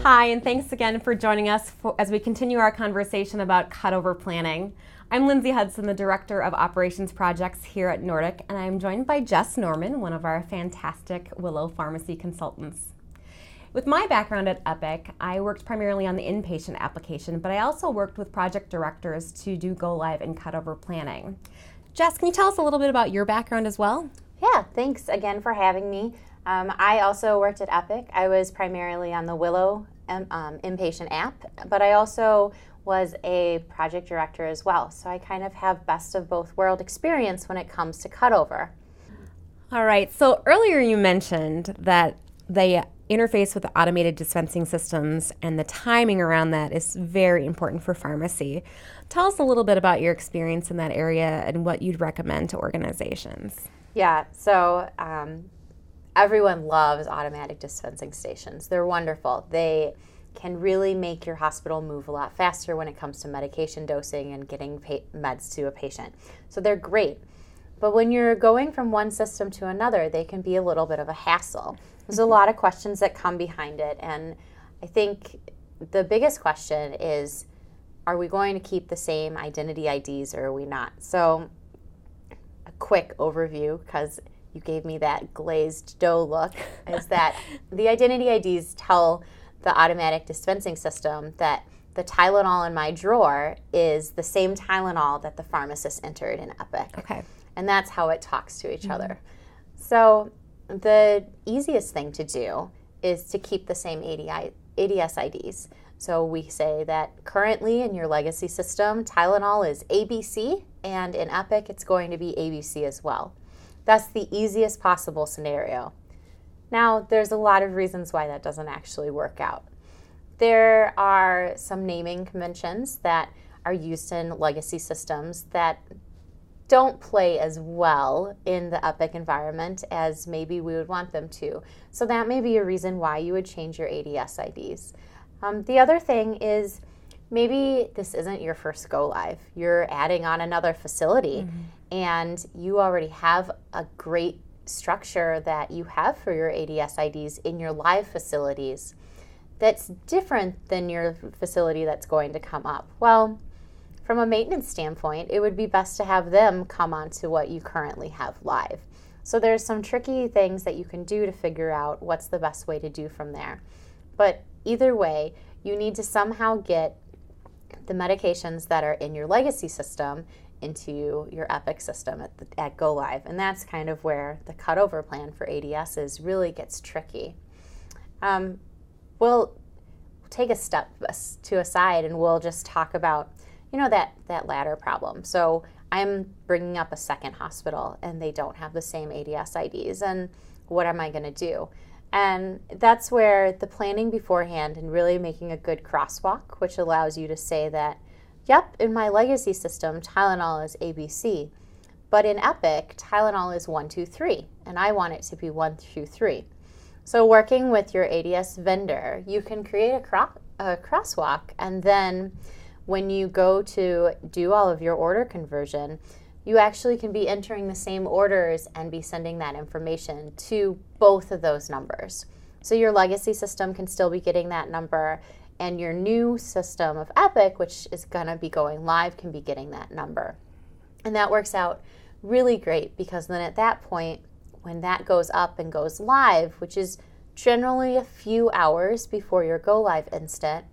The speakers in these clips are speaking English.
Hi, and thanks again for joining us as we continue our conversation about cutover planning. I'm Lindsay Hudson, the Director of Operations Projects here at Nordic, and I'm joined by Jes Norman, one of our fantastic Willow pharmacy consultants. With my background at Epic, I worked primarily on the inpatient application, but I also worked with project directors to do go-live and cutover planning. Jes, can you tell us a little bit about your background as well? Yeah, thanks again for having me. I also worked at Epic. I was primarily on the Willow inpatient app, but I also was a project director as well. So I kind of have best of both world experience when it comes to cutover. All right, so earlier you mentioned that the interface with the automated dispensing systems and the timing around that is very important for pharmacy. Tell us a little bit about your experience in that area and what you'd recommend to organizations. Yeah, so everyone loves automatic dispensing stations. They're wonderful. They can really make your hospital move a lot faster when it comes to medication dosing and getting meds to a patient. So they're great. But when you're going from one system to another, they can be a little bit of a hassle. There's a lot of questions that come behind it. And I think the biggest question is, are we going to keep the same identity IDs or are we not? So a quick overview, because you gave me that glazed dough look, is that the identity IDs tell the automatic dispensing system that the Tylenol in my drawer is the same Tylenol that the pharmacist entered in Epic. Okay. And that's how it talks to each other. So the easiest thing to do is to keep the same ADS IDs. So we say that currently in your legacy system, Tylenol is ABC, and in Epic it's going to be ABC as well. That's the easiest possible scenario. Now, there's a lot of reasons why that doesn't actually work out. There are some naming conventions that are used in legacy systems that don't play as well in the Epic environment as maybe we would want them to. So that may be a reason why you would change your ADS IDs. The other thing is maybe this isn't your first go live. You're adding on another facility and you already have a great structure that you have for your ADS IDs in your live facilities that's different than your facility that's going to come up. Well, from a maintenance standpoint, it would be best to have them come onto what you currently have live. So there's some tricky things that you can do to figure out what's the best way to do from there. But either way, you need to somehow get the medications that are in your legacy system into your Epic system at Go Live. And that's kind of where the cutover plan for ADSs really gets tricky. We'll take a step to a side and we'll just talk about, that latter problem. So I'm bringing up a second hospital and they don't have the same ADS IDs. And what am I going to do? And that's where the planning beforehand and really making a good crosswalk, which allows you to say that, yep, in my legacy system, Tylenol is ABC. But in Epic, Tylenol is 1, 2, 3, and I want it to be 1, 2, 3. So working with your ADS vendor, you can create a crosswalk, and then when you go to do all of your order conversion, you actually can be entering the same orders and be sending that information to both of those numbers. So your legacy system can still be getting that number, and your new system of Epic, which is going to be going live, can be getting that number. And that works out really great because then at that point, when that goes up and goes live, which is generally a few hours before your go live instant,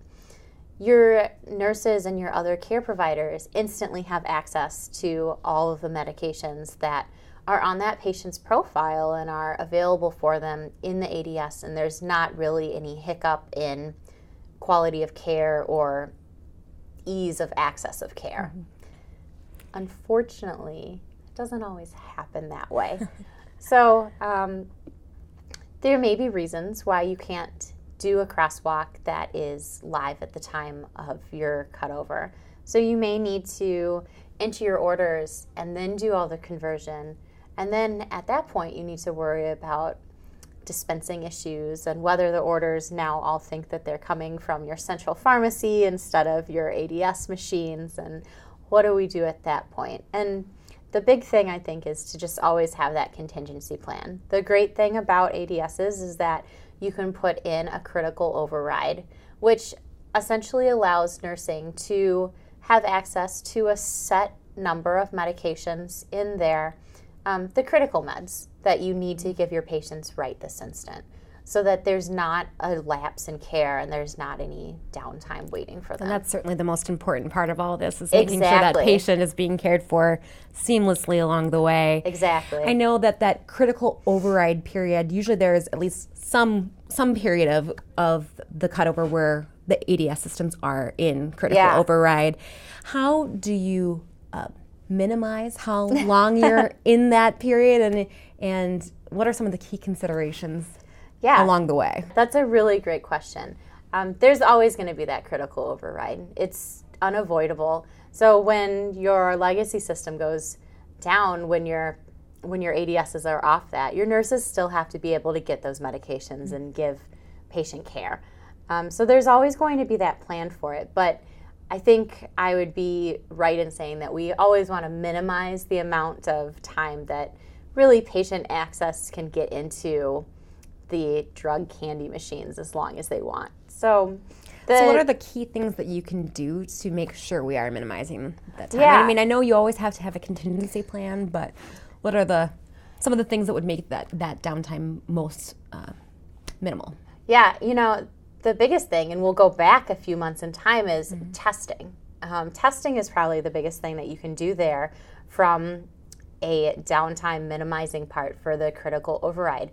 your nurses and your other care providers instantly have access to all of the medications that are on that patient's profile and are available for them in the ADS, and there's not really any hiccup in quality of care or ease of access of care. Unfortunately, it doesn't always happen that way. So there may be reasons why you can't do a crosswalk that is live at the time of your cutover. So you may need to enter your orders and then do all the conversion. And then at that point, you need to worry about dispensing issues and whether the orders now all think that they're coming from your central pharmacy instead of your ADS machines. And what do we do at that point? And the big thing, I think, is to just always have that contingency plan. The great thing about ADSs is that you can put in a critical override, which essentially allows nursing to have access to a set number of medications in there, the critical meds that you need to give your patients right this instant, so that there's not a lapse in care and there's not any downtime waiting for them. And that's certainly the most important part of all of this, is making sure that patient is being cared for seamlessly along the way. Exactly. I know that critical override period, usually there's at least some period of the cutover where the ADS systems are in critical override. How do you minimize how long you're in that period, and what are some of the key considerations along the way? That's a really great question. There's always going to be that critical override. It's unavoidable. So when your legacy system goes down, when your ADSs are off that, your nurses still have to be able to get those medications and give patient care. So there's always going to be that plan for it. But I think I would be right in saying that we always want to minimize the amount of time that really patient access can get into the drug candy machines as long as they want. So what are the key things that you can do to make sure we are minimizing that time? Yeah. I mean, I know you always have to have a contingency plan, but what are some of the things that would make that downtime most minimal? Yeah, the biggest thing, and we'll go back a few months in time, is testing. Testing is probably the biggest thing that you can do there from a downtime minimizing part for the critical override.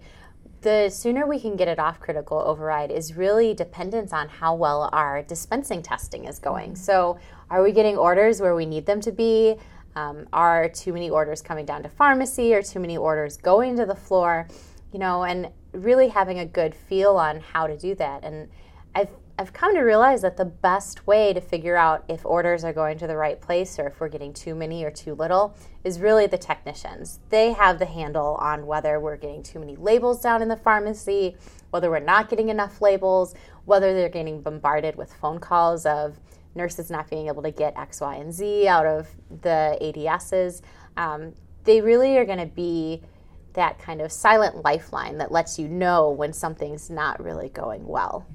The sooner we can get it off critical override is really dependent on how well our dispensing testing is going. So are we getting orders where we need them to be? Are too many orders coming down to pharmacy, or too many orders going to the floor? And really having a good feel on how to do that. And I've come to realize that the best way to figure out if orders are going to the right place or if we're getting too many or too little is really the technicians. They have the handle on whether we're getting too many labels down in the pharmacy, whether we're not getting enough labels, whether they're getting bombarded with phone calls of nurses not being able to get X, Y, and Z out of the ADSs. They really are going to be that kind of silent lifeline that lets you know when something's not really going well.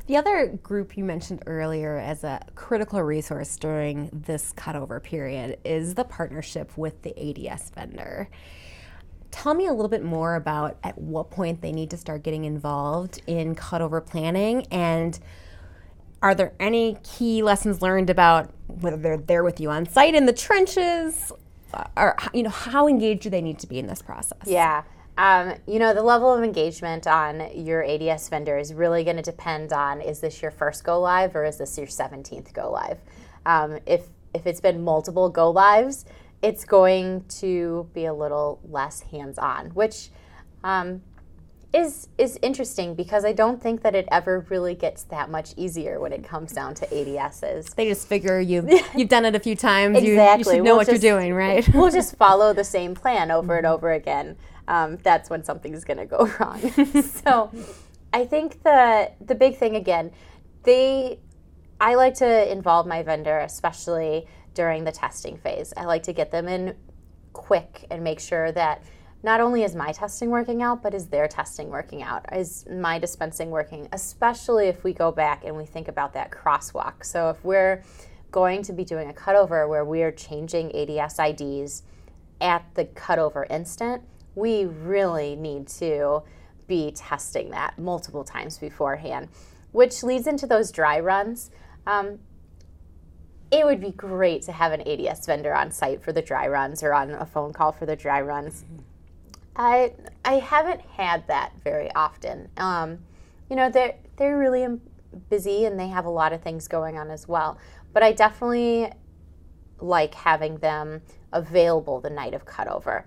The other group you mentioned earlier as a critical resource during this cutover period is the partnership with the ADS vendor. Tell me a little bit more about at what point they need to start getting involved in cutover planning, and are there any key lessons learned about whether they're there with you on site in the trenches, or how engaged do they need to be in this process? Yeah. The level of engagement on your ADS vendor is really going to depend on, is this your first go live or is this your 17th go live? If it's been multiple go lives, it's going to be a little less hands-on, which is interesting because I don't think that it ever really gets that much easier when it comes down to ADSs. They just figure you've done it a few times. Exactly. You should know what you're doing, right? We'll just follow the same plan over and over again. That's when something's going to go wrong. So I think the big thing, again, I like to involve my vendor, especially during the testing phase. I like to get them in quick and make sure that not only is my testing working out, but is their testing working out? Is my dispensing working? Especially if we go back and we think about that crosswalk. So if we're going to be doing a cutover where we are changing ADS IDs at the cutover instant, we really need to be testing that multiple times beforehand, which leads into those dry runs. It would be great to have an ADS vendor on site for the dry runs or on a phone call for the dry runs. I haven't had that very often. They're really busy and they have a lot of things going on as well. But I definitely like having them available the night of cutover,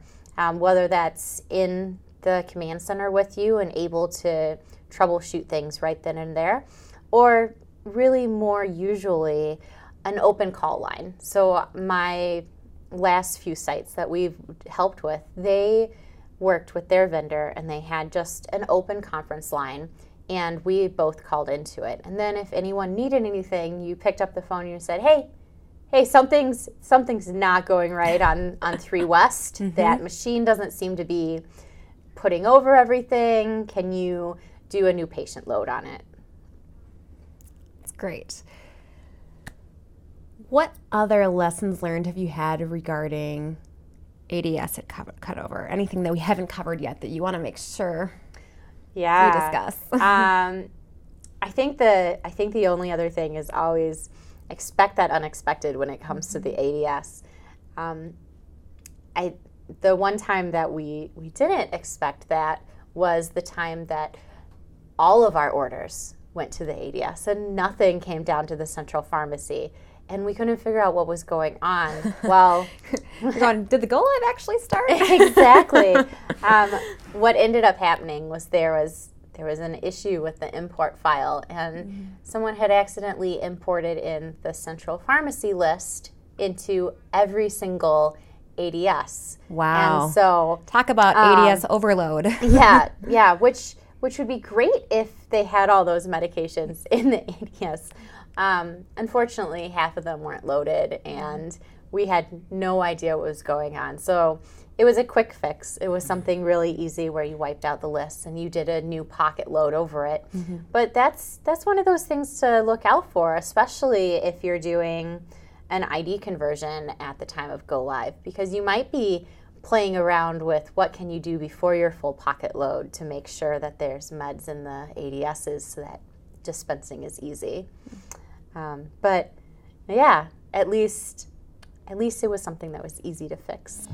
whether that's in the command center with you and able to troubleshoot things right then and there, or really more usually an open call line. So my last few sites that we've helped with, they worked with their vendor and they had just an open conference line and we both called into it. And then if anyone needed anything, you picked up the phone and you said, hey, something's not going right on 3 West. Mm-hmm. That machine doesn't seem to be putting over everything? Can you do a new patient load on it? That's great. What other lessons learned have you had regarding ADS at Cutover? Anything that we haven't covered yet that you want to make sure we discuss? I think the only other thing is always expect that unexpected when it comes to the ADS. The one time that we didn't expect that was the time that all of our orders went to the ADS and nothing came down to the central pharmacy. And we couldn't figure out what was going on. Well, did the go live actually start? Exactly. What ended up happening was there was an issue with the import file, and someone had accidentally imported in the central pharmacy list into every single ADS. Wow. And so talk about ADS overload. yeah, which would be great if they had all those medications in the ADS. Unfortunately, half of them weren't loaded, and we had no idea what was going on. So it was a quick fix. It was something really easy where you wiped out the list and you did a new pocket load over it. But that's one of those things to look out for, especially if you're doing an ID conversion at the time of go live, because you might be playing around with what can you do before your full pocket load to make sure that there's meds in the ADSs so that dispensing is easy. But yeah, at least it was something that was easy to fix.